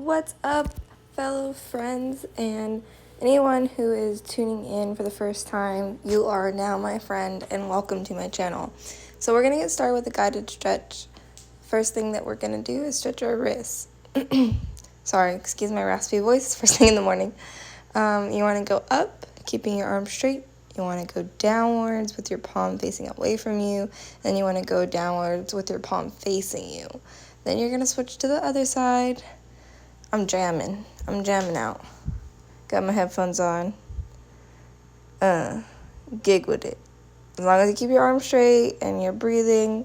What's up, fellow friends, and anyone who is tuning in for the first time? You are now my friend, and welcome to my channel. So we're going to get started with a guided stretch. First thing that we're going to do is stretch our wrists. Sorry, excuse my raspy voice, first thing in the morning. You want to go up, keeping your arms straight. You want to go downwards with your palm facing away from you. Then you want to go downwards with your palm facing you. Then you're going to switch to the other side. I'm jamming out. Got my headphones on. Gig with it. As long as you keep your arms straight and you're breathing,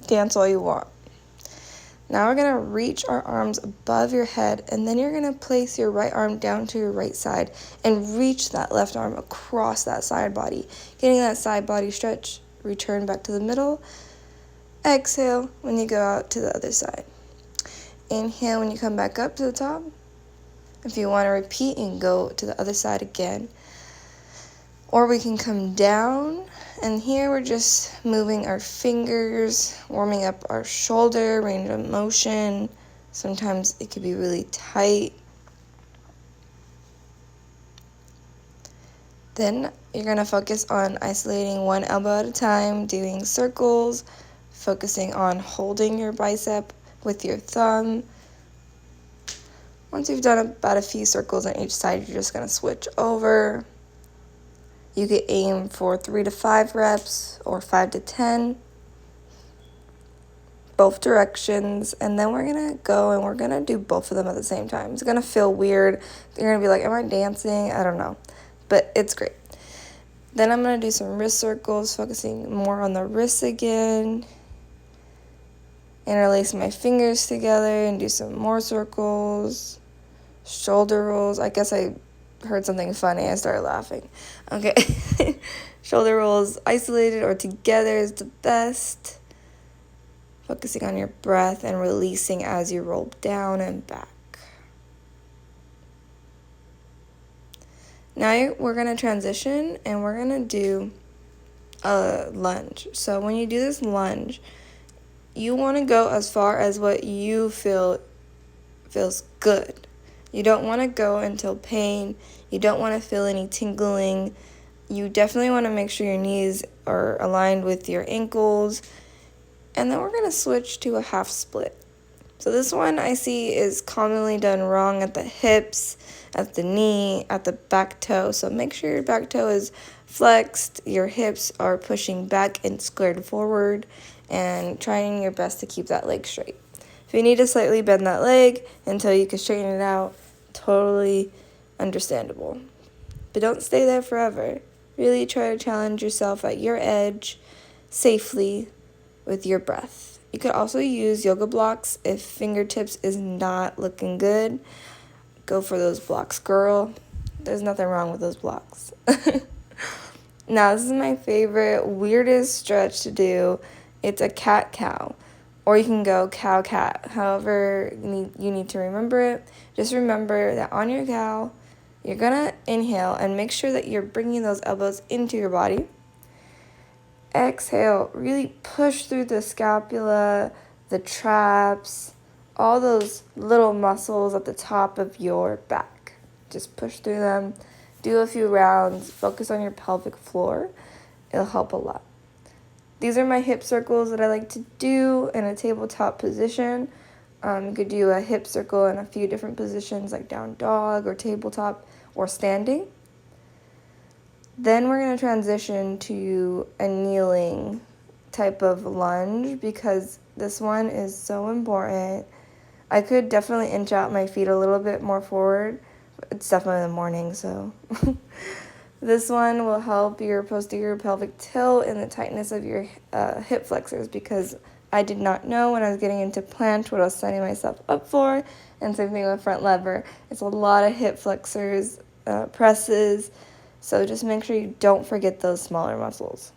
dance all you want. Now we're going to reach our arms above your head, and then you're going to place your right arm down to your right side and reach that left arm across that side body. Getting that side body stretch, return back to the middle. Exhale when you go out to the other side. Inhale when you come back up to the top. If you want to repeat and go to the other side again. Or we can come down, and here we're just moving our fingers, warming up our shoulder, range of motion. Sometimes it could be really tight. Then you're going to focus on isolating one elbow at a time, doing circles, focusing on holding your bicep with your thumb. Once you've done about a few circles on each side, you're just going to switch over. You could aim for 3 to 5 reps or 5 to 10, both directions. And then we're going to go and we're going to do both of them at the same time. It's going to feel weird. You're going to be like, am I dancing? I don't know, but it's great. Then I'm going to do some wrist circles, focusing more on the wrists again. Interlace my fingers together and do some more circles. Shoulder rolls. I guess I heard something funny. I started laughing. Okay. Shoulder rolls isolated or together is the best. Focusing on your breath and releasing as you roll down and back. Now we're going to transition and we're going to do a lunge. So when you do this lunge, you want to go as far as what you feel feels good. You don't want to go until pain. You don't want to feel any tingling. You definitely want to make sure your knees are aligned with your ankles. And then we're going to switch to a half split. So this one I see is commonly done wrong at the hips, at the knee, at the back toe. So make sure your back toe is flexed, your hips are pushing back and squared forward, and trying your best to keep that leg straight. If you need to slightly bend that leg until you can straighten it out, totally understandable. But don't stay there forever. Really try to challenge yourself at your edge safely with your breath. You could also use yoga blocks if fingertips is not looking good. Go for those blocks, girl. There's nothing wrong with those blocks. Now, this is my favorite, weirdest stretch to do. It's a cat-cow, or you can go cow-cat. However you need to remember it. Just remember that on your cow, you're going to inhale and make sure that you're bringing those elbows into your body. Exhale, really push through the scapula, the traps, all those little muscles at the top of your back. Just push through them. Do a few rounds. Focus on your pelvic floor. It'll help a lot. These are my hip circles that I like to do in a tabletop position. You could do a hip circle in a few different positions like down dog or tabletop or standing. Then we're going to transition to a kneeling type of lunge because this one is so important. I could definitely inch out my feet a little bit more forward. It's definitely in the morning, so this one will help your posterior pelvic tilt and the tightness of your hip flexors, because I did not know when I was getting into planche what I was signing myself up for. And same thing with front lever. It's a lot of hip flexors, presses, so just make sure you don't forget those smaller muscles.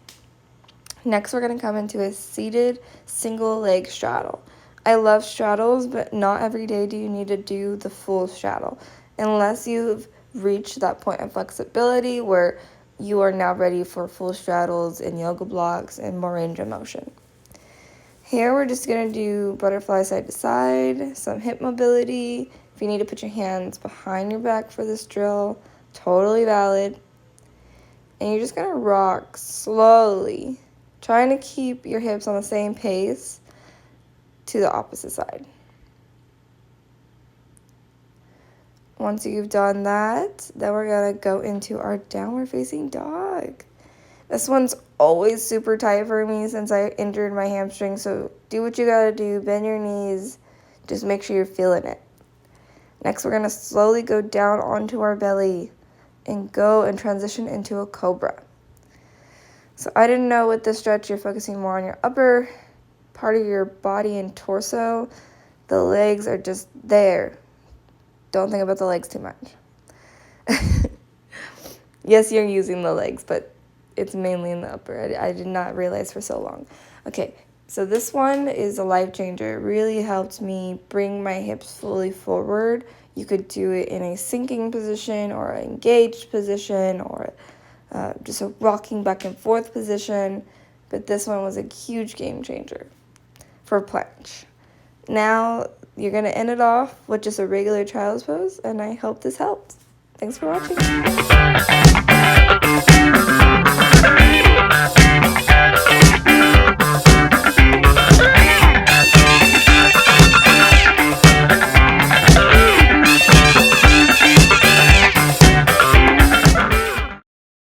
Next, we're going to come into a seated single leg straddle. I love straddles, but not every day do you need to do the full straddle unless you've reached that point of flexibility where you are now ready for full straddles and yoga blocks and more range of motion. Here we're just going to do butterfly side to side, some hip mobility. If you need to put your hands behind your back for this drill, totally valid. And you're just going to rock slowly, trying to keep your hips on the same pace to the opposite side. Once you've done that, then we're going to go into our downward facing dog. This one's always super tight for me since I injured my hamstring, so do what you gotta do, bend your knees, just make sure you're feeling it. Next, we're gonna slowly go down onto our belly and go and transition into a cobra. So I didn't know with this stretch you're focusing more on your upper part of your body and torso. The legs are just there. Don't think about the legs too much. Yes, you're using the legs, but it's mainly in the upper. I did not realize for so long. Okay, so this one is a life changer. It really helped me bring my hips fully forward. You could do it in a sinking position or an engaged position or just a rocking back and forth position. But this one was a huge game changer for planche. Now you're going to end it off with just a regular child's pose, and I hope this helped. Thanks for watching.